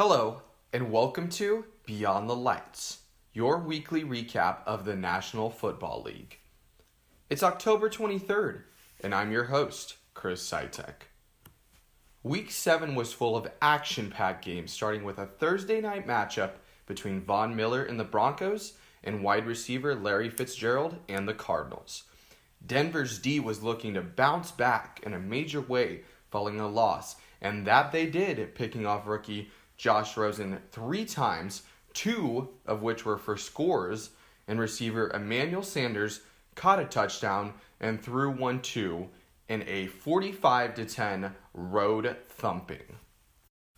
Hello, and welcome to Beyond the Lights, your weekly recap of the National Football League. It's October 23rd, and I'm your host, Chris Sitek. Week 7 was full of action-packed games, starting with a Thursday night matchup between Von Miller and the Broncos and wide receiver Larry Fitzgerald and the Cardinals. Denver's D was looking to bounce back in a major way following a loss, and that they did, picking off rookie Josh Rosen 3 times, 2 of which were for scores, and receiver Emmanuel Sanders caught a touchdown and threw one too in a 45-10 road thumping.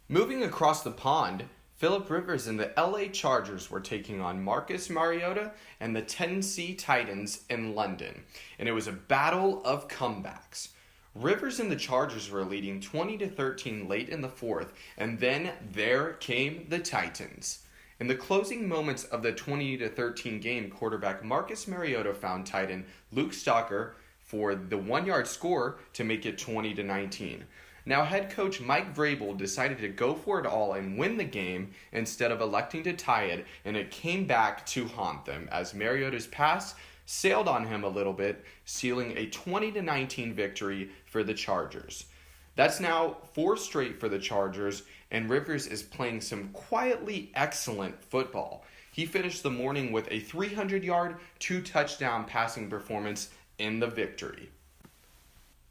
Moving across the pond, Phillip Rivers and the LA Chargers were taking on Marcus Mariota and the Tennessee Titans in London, and it was a battle of comebacks. Rivers and the Chargers were leading 20-13 late in the fourth, and then there came the Titans. In the closing moments of the 20-13 game, quarterback Marcus Mariota found tight end Luke Stalker for the 1-yard score to make it 20-19. Now head coach Mike Vrabel decided to go for it all and win the game instead of electing to tie it, and it came back to haunt them as Mariota's pass sailed on him a little bit, sealing a 20-19 victory for the Chargers. That's now 4 straight for the Chargers, and Rivers is playing some quietly excellent football. He finished the morning with a 300-yard, 2-touchdown passing performance in the victory.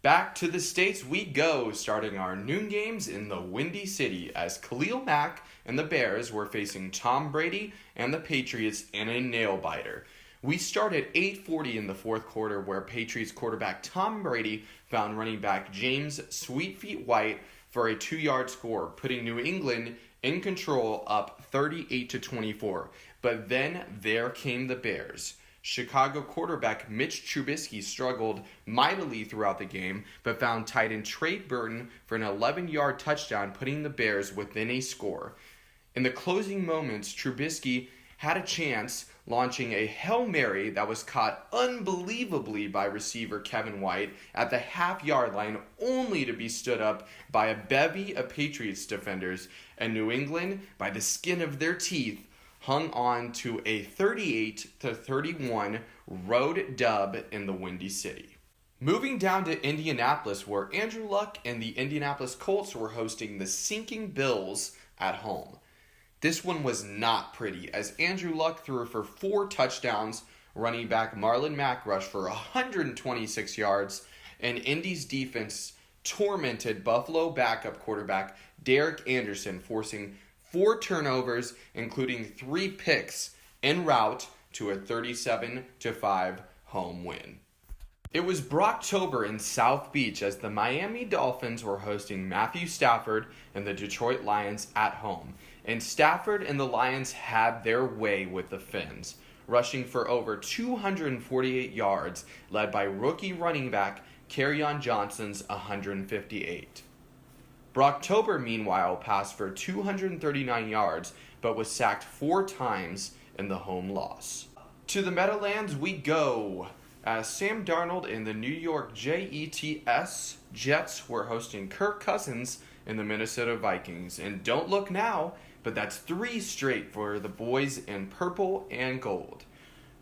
Back to the States we go, starting our noon games in the Windy City as Khalil Mack and the Bears were facing Tom Brady and the Patriots in a nail-biter. We start at 8:40 in the fourth quarter where Patriots quarterback Tom Brady found running back James Sweetfeet White for a 2-yard score, putting New England in control up 38-24. But then there came the Bears. Chicago quarterback Mitch Trubisky struggled mightily throughout the game, but found tight end Trey Burton for an 11-yard touchdown, putting the Bears within a score. In the closing moments, Trubisky had a chance, launching a Hail Mary that was caught unbelievably by receiver Kevin White at the half-yard line, only to be stood up by a bevy of Patriots defenders, and New England, by the skin of their teeth, hung on to a 38-31 road dub in the Windy City. Moving down to Indianapolis, where Andrew Luck and the Indianapolis Colts were hosting the sinking Bills at home. This one was not pretty, as Andrew Luck threw for 4 touchdowns, running back Marlon Mack rushed for 126 yards, and Indy's defense tormented Buffalo backup quarterback Derek Anderson, forcing 4 turnovers, including 3 picks, en route to a 37-5 home win. It was Brocktober in South Beach as the Miami Dolphins were hosting Matthew Stafford and the Detroit Lions at home. And Stafford and the Lions had their way with the Fins, rushing for over 248 yards, led by rookie running back Kerryon Johnson's 158. Brocktober, meanwhile, passed for 239 yards, but was sacked 4 times in the home loss. To the Meadowlands we go, as Sam Darnold and the New York Jets were hosting Kirk Cousins and the Minnesota Vikings. And don't look now, but that's 3 straight for the boys in purple and gold.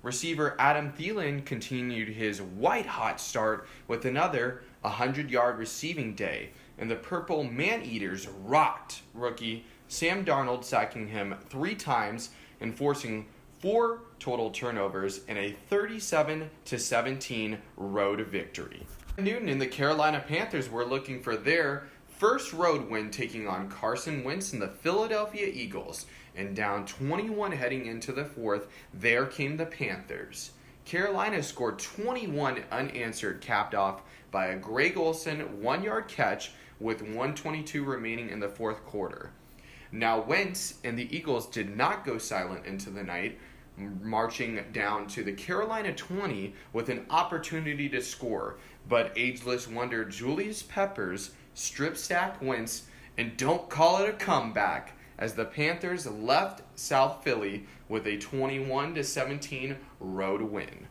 Receiver Adam Thielen continued his white-hot start with another 100-yard receiving day, and the Purple Man-Eaters rocked rookie Sam Darnold, sacking him 3 times and forcing 4 total turnovers in a 37-17 road victory. Newton and the Carolina Panthers were looking for their first road win, taking on Carson Wentz and the Philadelphia Eagles, and down 21 heading into the fourth, there came the Panthers. Carolina scored 21 unanswered, capped off by a Greg Olsen 1-yard catch with 1:22 remaining in the fourth quarter. Now Wentz and the Eagles did not go silent into the night, marching down to the Carolina 20 with an opportunity to score, but ageless wonder Julius Peppers strip sack Wentz, and don't call it a comeback, as the Panthers left South Philly with a 21-17 road win.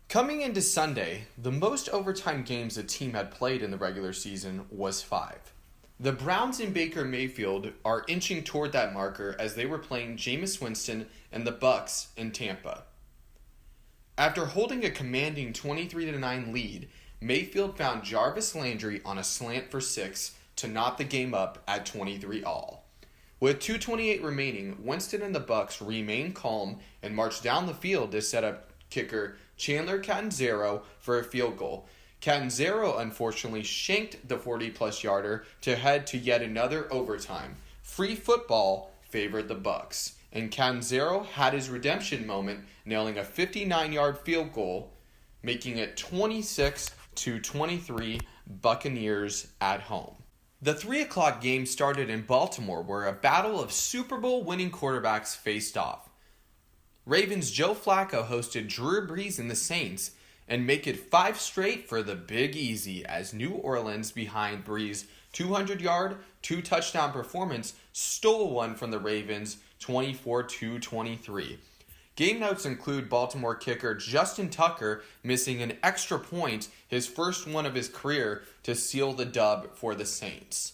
Coming into Sunday, the most overtime games a team had played in the regular season was 5. The Browns and Baker Mayfield are inching toward that marker as they were playing Jameis Winston and the Bucs in Tampa. After holding a commanding 23-9 lead, Mayfield found Jarvis Landry on a slant for 6 to knot the game up at 23-all. With 2:28 remaining, Winston and the Bucs remained calm and marched down the field to set up kicker Chandler Catanzaro for a field goal. Catanzaro unfortunately shanked the 40-plus yarder to head to yet another overtime. Free football favored the Bucs, and Catanzaro had his redemption moment, nailing a 59-yard field goal, making it 26-23 Buccaneers at home. The 3 o'clock game started in Baltimore, where a battle of Super Bowl winning quarterbacks faced off. Ravens' Joe Flacco hosted Drew Brees and the Saints, and make it 5 straight for the Big Easy as New Orleans, behind Brees' 200-yard, 2-touchdown performance, stole one from the Ravens 24-23. Game notes include Baltimore kicker Justin Tucker missing an extra point, his first one of his career, to seal the dub for the Saints.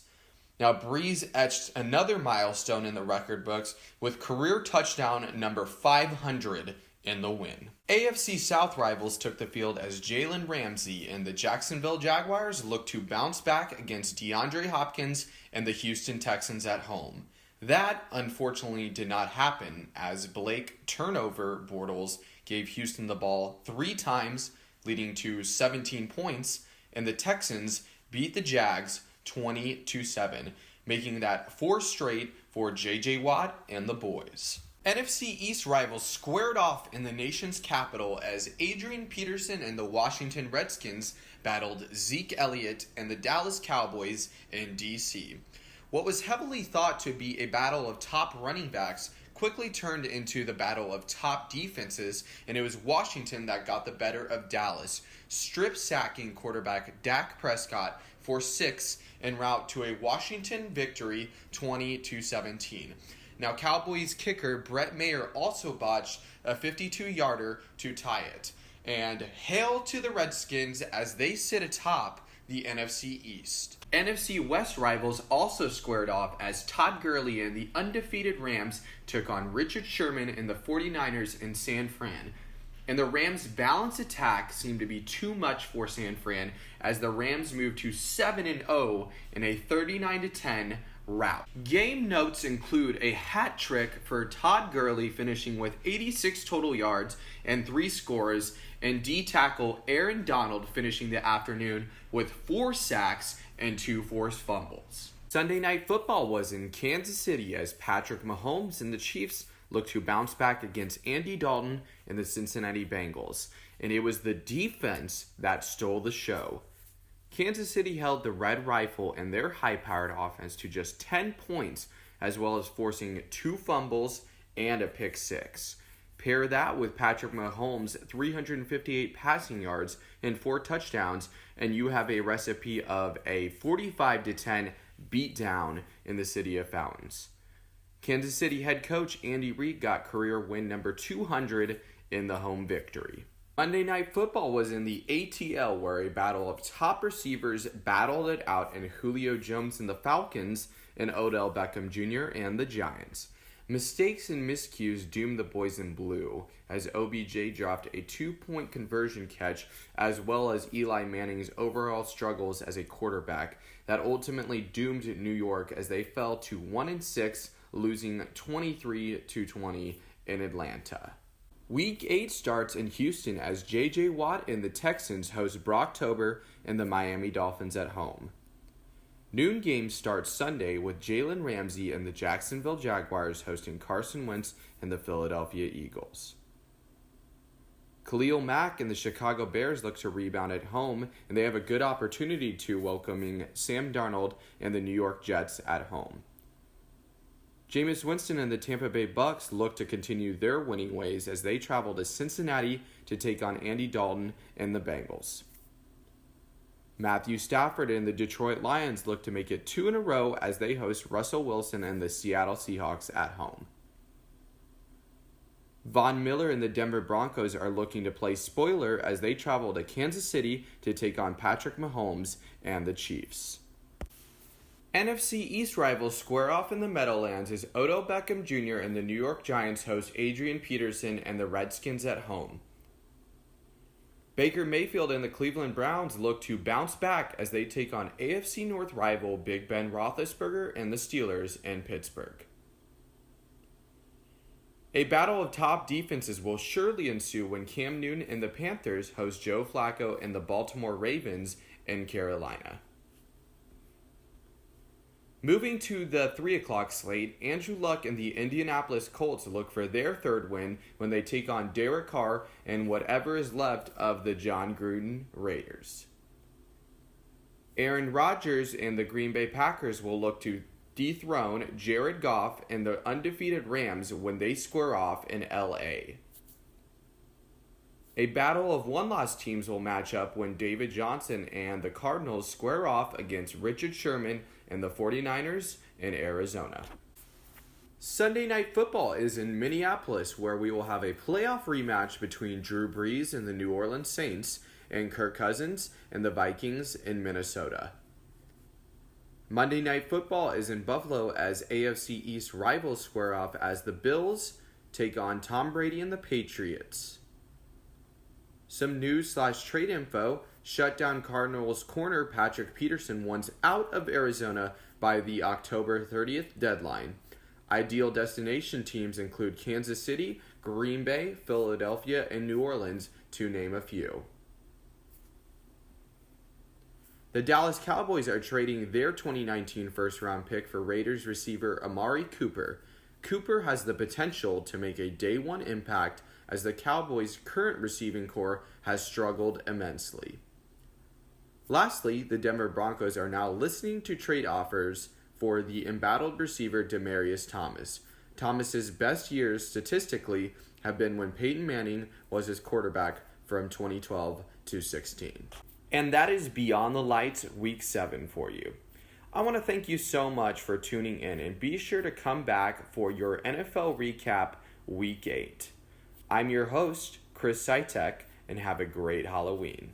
Now, Brees etched another milestone in the record books with career touchdown number 500 in the win. AFC South rivals took the field as Jalen Ramsey and the Jacksonville Jaguars looked to bounce back against DeAndre Hopkins and the Houston Texans at home. That, unfortunately, did not happen as Blake turnover Bortles gave Houston the ball 3 times, leading to 17 points, and the Texans beat the Jags 20-7, making that 4 straight for J.J. Watt and the boys. NFC East rivals squared off in the nation's capital as Adrian Peterson and the Washington Redskins battled Zeke Elliott and the Dallas Cowboys in D.C. What was heavily thought to be a battle of top running backs quickly turned into the battle of top defenses, and it was Washington that got the better of Dallas, strip-sacking quarterback Dak Prescott for 6 en route to a Washington victory 20-17. Now, Cowboys kicker Brett Maher also botched a 52-yarder to tie it. And hail to the Redskins as they sit atop the NFC East. NFC West rivals also squared off as Todd Gurley and the undefeated Rams took on Richard Sherman and the 49ers in San Fran. And the Rams' balanced attack seemed to be too much for San Fran as the Rams moved to 7-0 in a 39-10 rout. Game notes include a hat trick for Todd Gurley finishing with 86 total yards and 3 scores, and D-tackle Aaron Donald finishing the afternoon with 4 sacks and 2 forced fumbles. Sunday Night Football was in Kansas City as Patrick Mahomes and the Chiefs looked to bounce back against Andy Dalton and the Cincinnati Bengals, and it was the defense that stole the show. Kansas City held the Red Rifle and their high-powered offense to just 10 points, as well as forcing 2 fumbles and a pick 6. Pair that with Patrick Mahomes' 358 passing yards and 4 touchdowns, and you have a recipe of a 45-10 beatdown in the city of Fountains. Kansas City head coach Andy Reid got career win number 200 in the home victory. Monday Night Football was in the ATL, where a battle of top receivers battled it out in Julio Jones and the Falcons and Odell Beckham Jr. and the Giants. Mistakes and miscues doomed the boys in blue as OBJ dropped a 2-point conversion catch, as well as Eli Manning's overall struggles as a quarterback that ultimately doomed New York as they fell to 1-6, losing 23-20 in Atlanta. Week 8 starts in Houston as J.J. Watt and the Texans host Brocktober and the Miami Dolphins at home. Noon games start Sunday with Jalen Ramsey and the Jacksonville Jaguars hosting Carson Wentz and the Philadelphia Eagles. Khalil Mack and the Chicago Bears look to rebound at home, and they have a good opportunity to welcoming Sam Darnold and the New York Jets at home. Jameis Winston and the Tampa Bay Bucs look to continue their winning ways as they travel to Cincinnati to take on Andy Dalton and the Bengals. Matthew Stafford and the Detroit Lions look to make it 2 in a row as they host Russell Wilson and the Seattle Seahawks at home. Von Miller and the Denver Broncos are looking to play spoiler as they travel to Kansas City to take on Patrick Mahomes and the Chiefs. NFC East rivals square off in the Meadowlands as Odell Beckham Jr. and the New York Giants host Adrian Peterson and the Redskins at home. Baker Mayfield and the Cleveland Browns look to bounce back as they take on AFC North rival Big Ben Roethlisberger and the Steelers in Pittsburgh. A battle of top defenses will surely ensue when Cam Newton and the Panthers host Joe Flacco and the Baltimore Ravens in Carolina. Moving to the 3 o'clock slate, Andrew Luck and the Indianapolis Colts look for their third win when they take on Derek Carr and whatever is left of the John Gruden Raiders. Aaron Rodgers and the Green Bay Packers will look to dethrone Jared Goff and the undefeated Rams when they square off in LA. A battle of one-loss teams will match up when David Johnson and the Cardinals square off against Richard Sherman and the 49ers in Arizona. Sunday Night Football is in Minneapolis, where we will have a playoff rematch between Drew Brees and the New Orleans Saints and Kirk Cousins and the Vikings in Minnesota. Monday Night Football is in Buffalo as AFC East rivals square off as the Bills take on Tom Brady and the Patriots. Some news/trade info: shutdown Cardinals corner Patrick Peterson wants out of Arizona by the October 30th deadline. Ideal destination teams include Kansas City, Green Bay, Philadelphia, and New Orleans, to name a few. The Dallas Cowboys are trading their 2019 first-round pick for Raiders receiver Amari Cooper. Cooper has the potential to make a day-one impact as the Cowboys' current receiving core has struggled immensely. Lastly, the Denver Broncos are now listening to trade offers for the embattled receiver Demaryius Thomas. Thomas's best years statistically have been when Peyton Manning was his quarterback from 2012 to 16. And that is Beyond the Lights Week 7 for you. I want to thank you so much for tuning in, and be sure to come back for your NFL recap Week 8. I'm your host, Chris Sitek, and have a great Halloween.